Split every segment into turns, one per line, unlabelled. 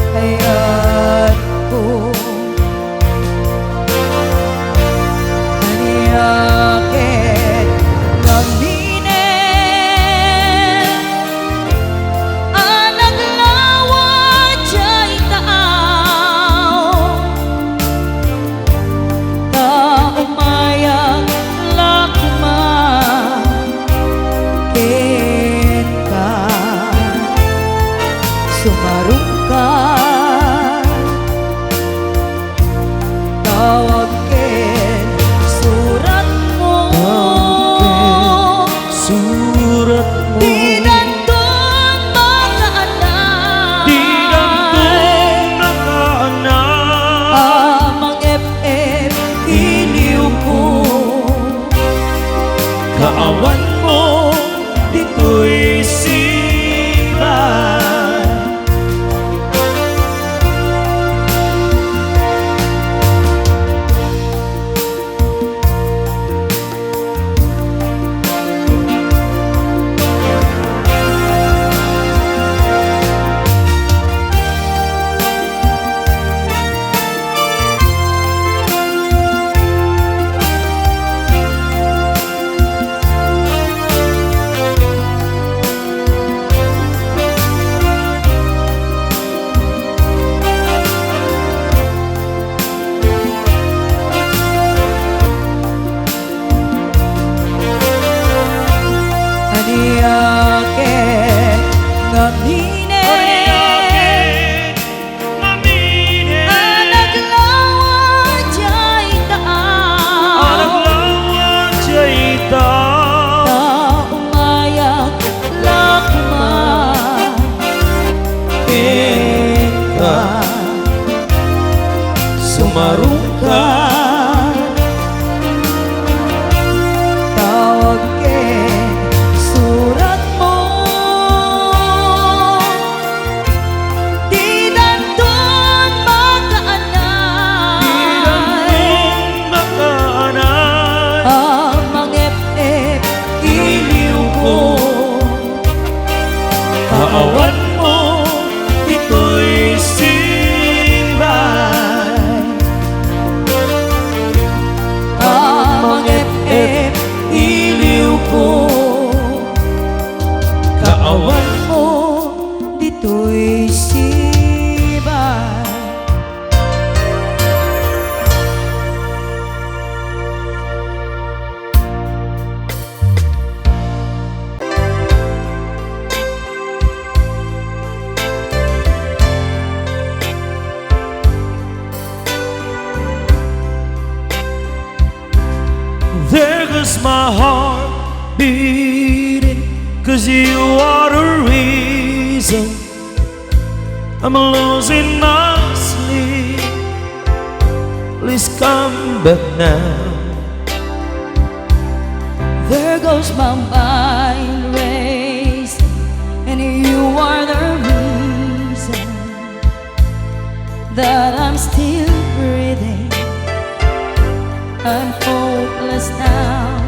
Idahayan ko Aniyakin ngaminin Anak lawa jay taaw Ta umayang lakmakin ka Sumarungkad Tawagin surat mo Di nandun makaanan Amang FF iliw ko Kaawan mo dito'y sibay Aniyakin ngaminin Anak lawa jay taaw Ta umayang lakmakin ka Sumarungkad Tawagin surat mo Di nandun makaanan Amang FF iliw ko Kaawan mo dito'y sibay Amang FF iliw ko Kaawan mo dito'y sibay There goes my heart beating 'Cause you are the reason I'm losing my sleep Please come back now There goes my mind racing And you are the reason That I'm still breathing I'm hopeless now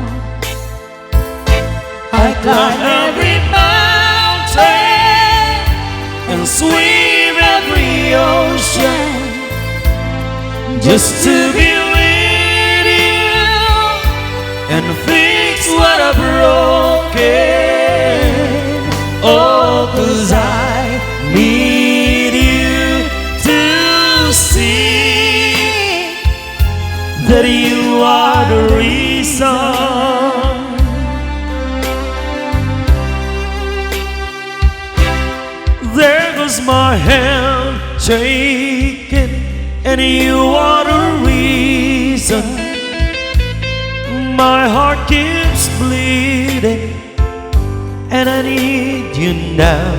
I climb every mountain And swim every ocean Just to be with you And fix what I've broken Oh, 'cause I need you to see That you are the reason There goes my hand shaking And you are the reason My heart keeps bleeding And I need you now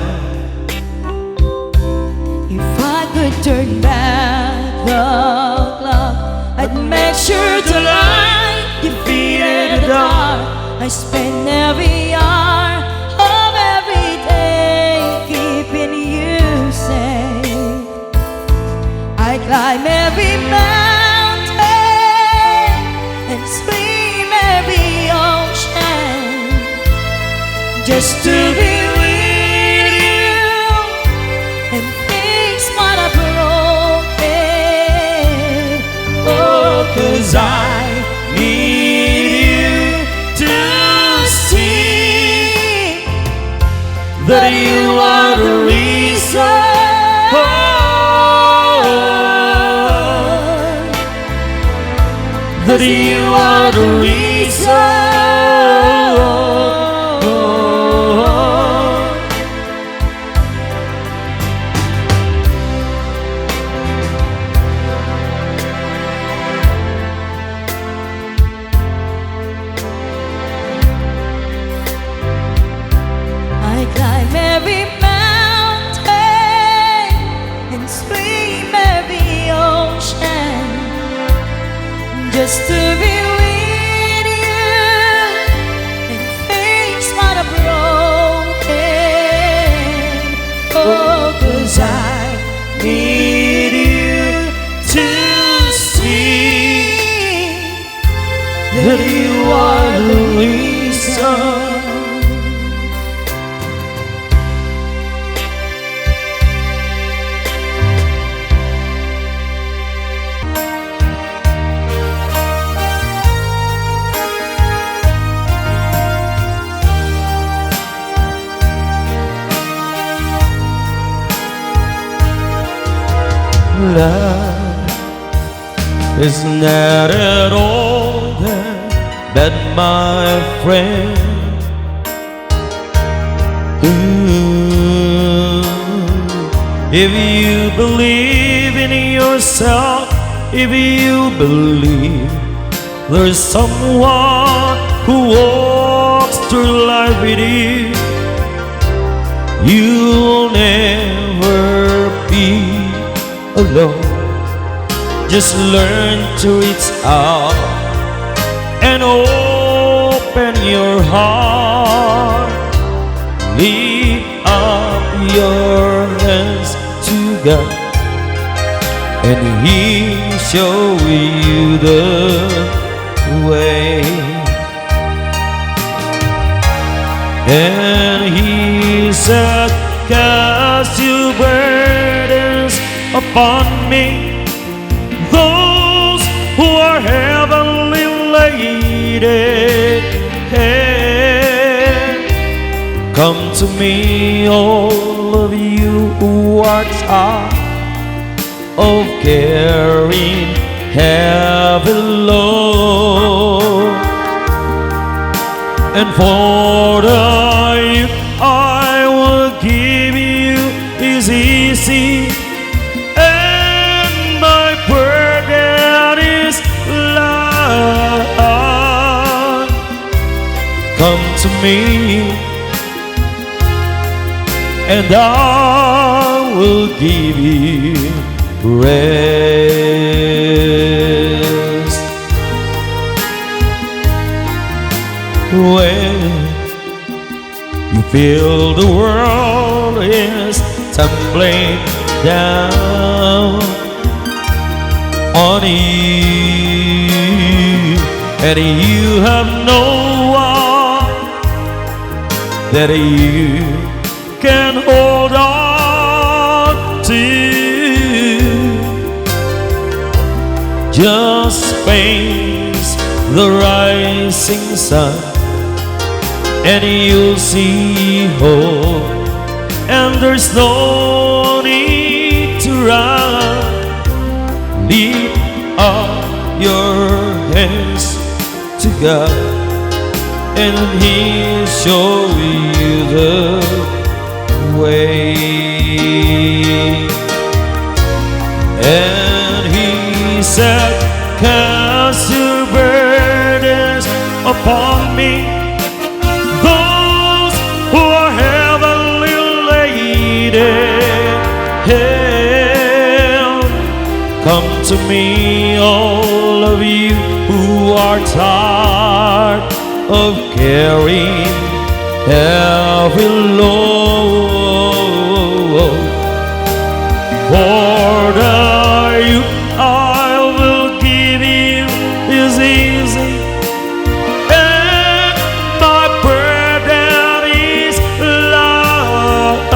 If I could turn back the clock I'd make sure to light your feet in the dark I spend every hour of every day Keeping you safe I climb every mountain And swim every ocean Just to be with you 'cause you are the reason. I climb every mountain and swim every ocean just to be with you and face what I've broken. Oh, 'cause I need you to see that you are the reason. Love is not at all that my friend. If you believe in yourself, if you believe there's someone who walks through life with you, you'll never be alone. Just learn to reach out and open your heart. Lift up your hands to God, and He'll show you the way. And He said, cast your burdens upon me, those who are heavenly laden. Come to me, all of you who are tired of carrying heavy load, and for the yoke I will give you is easy, and my burden is light. Come to me, and I will give you rest. When you feel the world is tumbling down on you, and you have no one that you can hold on to, just face the rising sun and you'll see hope, and there's no need to run. Lift up your hands to God, and He'll show you the way. And He said, cast your burdens upon me, those who are heavenly laden. Come to me, all of you who are tired of carrying heavy load. For the yoke I will give you is easy, and my burden is light.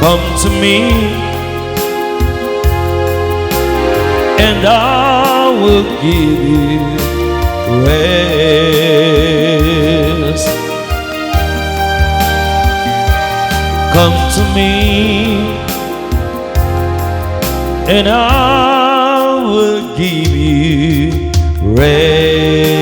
Come to me, and I will give you rest. Come to me, and I
will give you rest.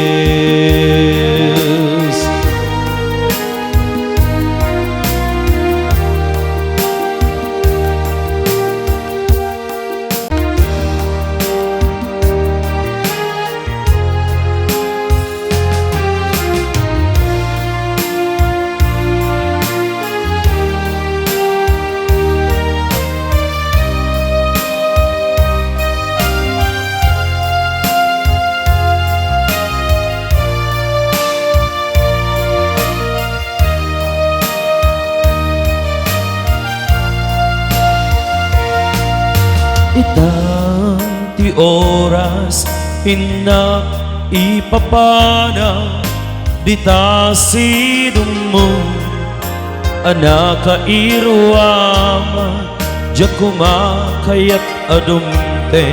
Itang ti oras inak ipapana dita sidong mo anak kairwama ja kumakayat adumte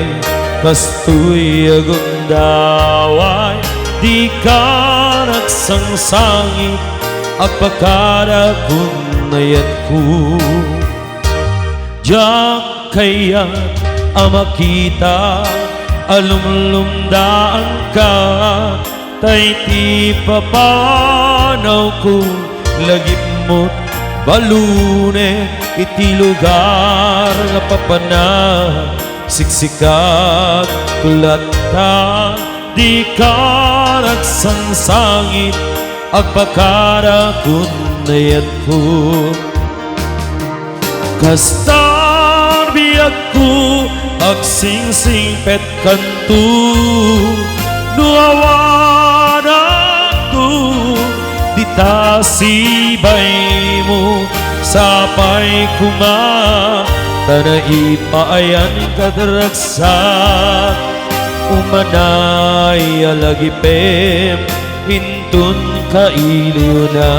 kastoy agundaway di ka nagsangsangit agpakara kunayat ko ja kayat amakita alumlumdaan ka tay ti papanaw ko lagip mo't balune iti lugar nga papana siksikat kulata di ka nagsangsangit agpakara kunayat ko kastar biag ko agsingsing pet kantu nuawanan ko dita sibay mo sapay kuma tanaipayan kadragsa umanay alagipem intun kailiw na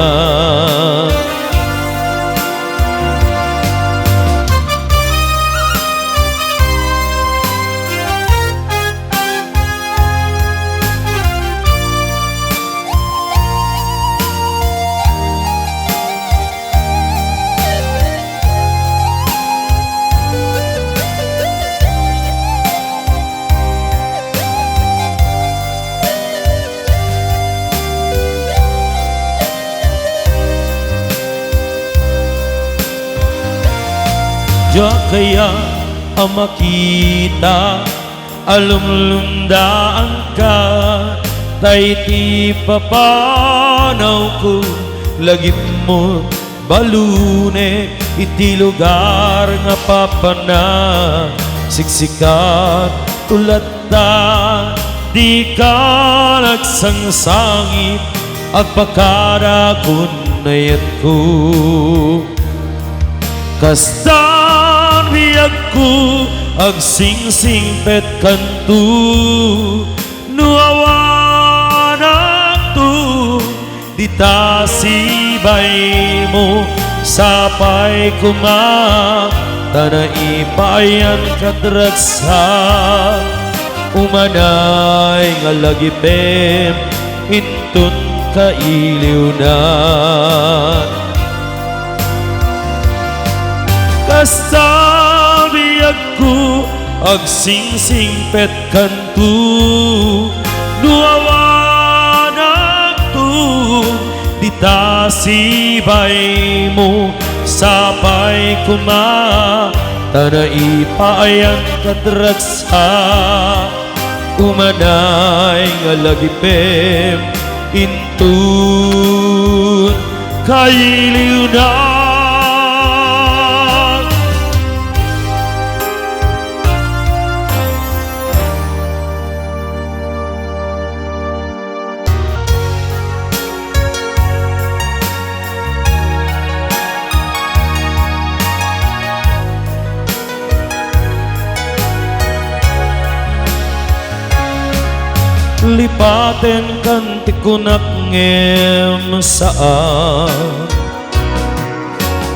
ja kaya ang makita alumlumdaan ka tay ti papanaw ko lagip mo balune iti lugar nga papana siksikat tulata di ka nagsangsangit agpakara kunayat ko kasta biag ko agsingsing pet kantu nuawanak tu dita sibay mo sapay kuma tanaipayan kadragsa umanay nga lagipem intun kailiw na kasabiag ko agsingsing pet kantu nuawanak tu dita sibay mo sapay kuma tanaipayan kadragsa umanay nga lagipem intun kailiw na lipaten kan tikunak ngem saan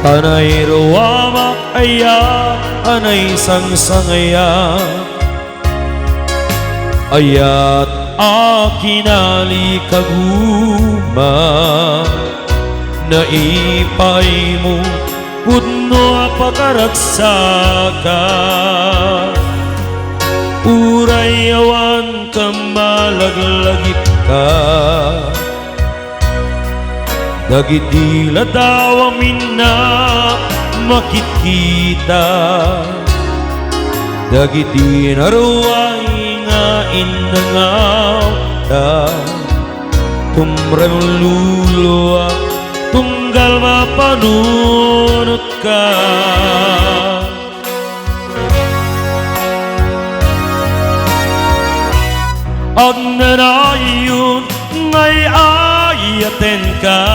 anay ruwamak aya anay sangsangaya ayat akinali kaguma naipay mo pudno apakaragsaka Uray awan ka malaglagip ka, dagiti ladaw amin na makikita, dagiti naruay nga inangaw ta, tumrang luluwa tunggal mapanunot ka. Ag nanayon ngay ayaten ka,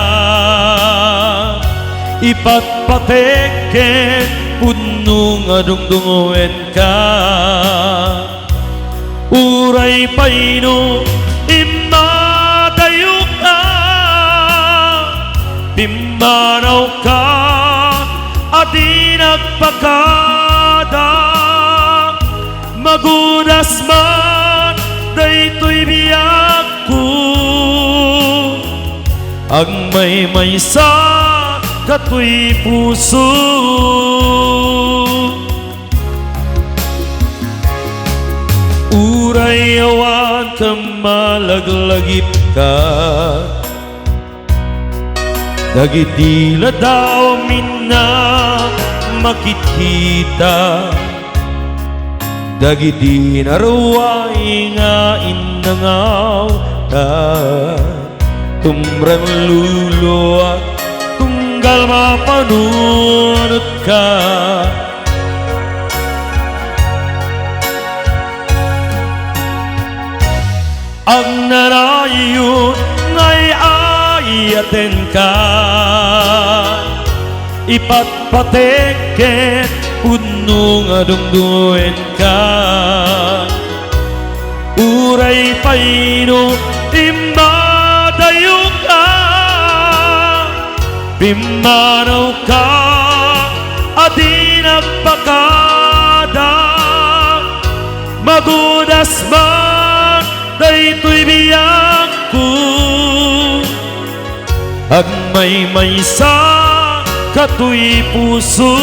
ipatpateken punong adungdungoen ka. Uray paino imadayo ka, pimanaw ka adi nagpakada, magunas man daytoy biyak ko, ang may sa katoy puso. Uray awan ka malaglagip ka, dagiti ladaw amin na makikita, dagiti naruay nga inangaw ta, tumrang luluwa tunggal mapanunot ka. Ang nanayon ngay ayaten ka, ipatpateken punong adungduen ka. Uray paino imadayo ka, pimanaw ka adi nagpakada, magudas man daytoy biyak ko, ag may sa katoy puso.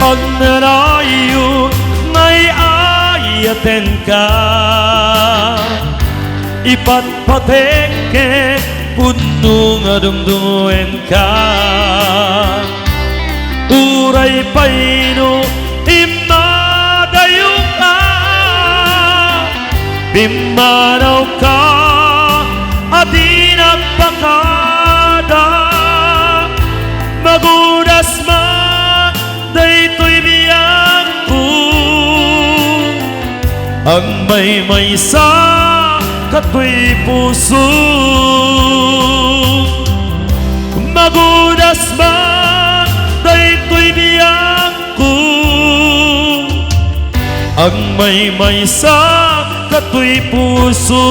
Ang nanayon ngay ayaten ka, ipatpateken punong adungdungen ka. Uray paino imadayo ka, pimanaw ka adi nagpakada, magudas man daytoy biyak ko, ang may sa katoy puso. Magudas man daytoy biyak ko, ang may sa katoy puso.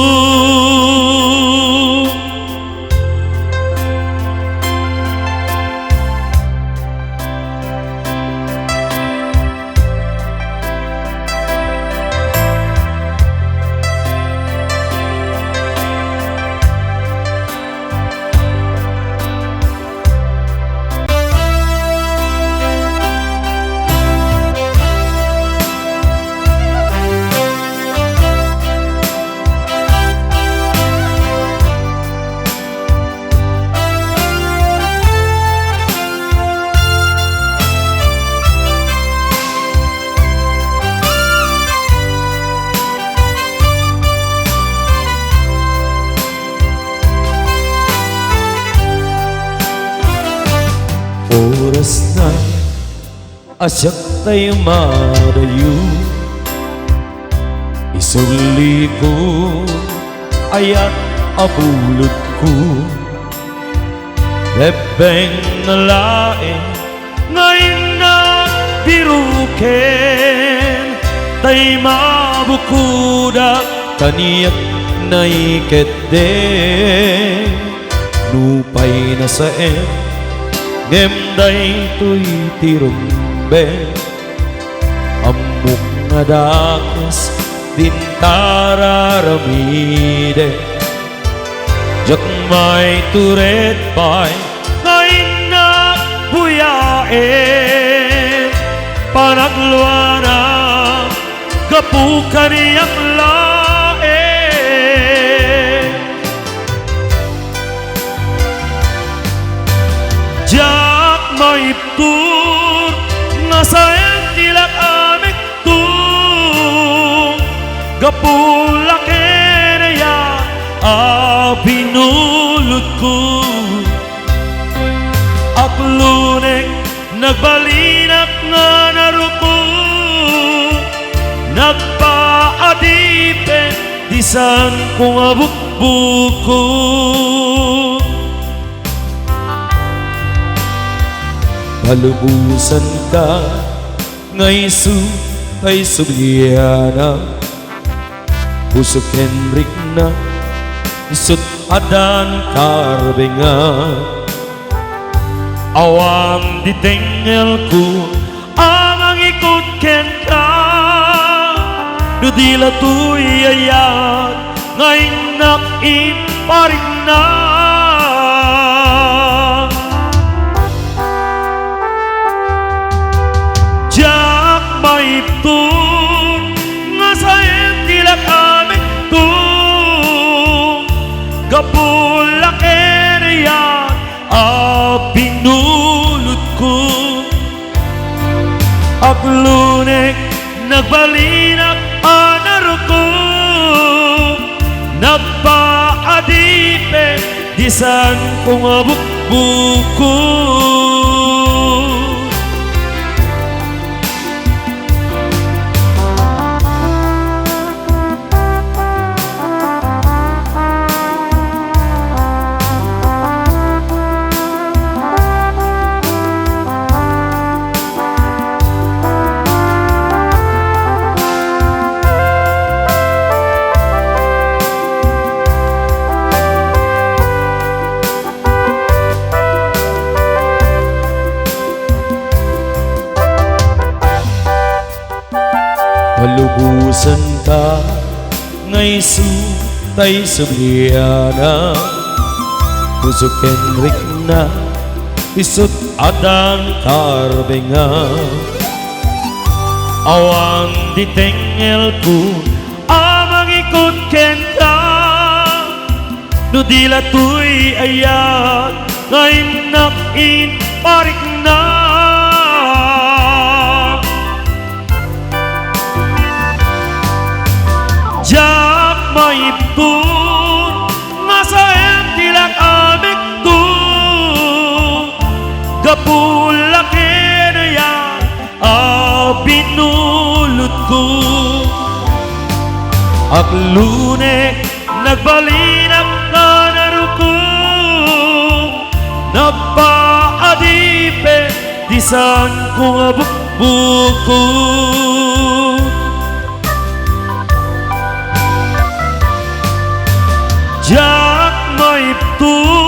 Oras na asyak tayo madayo, isuli ko ayat abulot ko, lebeng na lae ngayon na biro luken tay mabukuda taniyak naiket de nupay na sa ngemday tuy tirumbe amok nga dakes tintararamide jak may turet pay ngayon na buyae panagluana kapukan niyang lae jak may tur nga sayang tilak amik tung gapulake na yan pinulot ko aklunek nagbalinak nga naruko nagpaadipen disan kong abukbuko palubusan ka ngay kay subliana pusok Henrik na isut adan karbenga awang ditengel ku amang ikut ken ka dudila tu iyayat ngayon nakin paring na jak maiptun nga sayen tilak amik tu gapulake na yan pinulot ko aklunek nagbalinak anaruko nagpaadipen disan kong abukbuko palubusan ka ngay tay subliana pusok Henrik na isut adan karbenga awang ditengel ku amang ikut ken ka nudila tuy ayat ngayon nakin parik na jak maiptun nga sayen tilak amik tu gapulake na yan pinulot ko aklunek nagbalinak ka naruko nagpaadipen disan kong abukbuko jak maiptun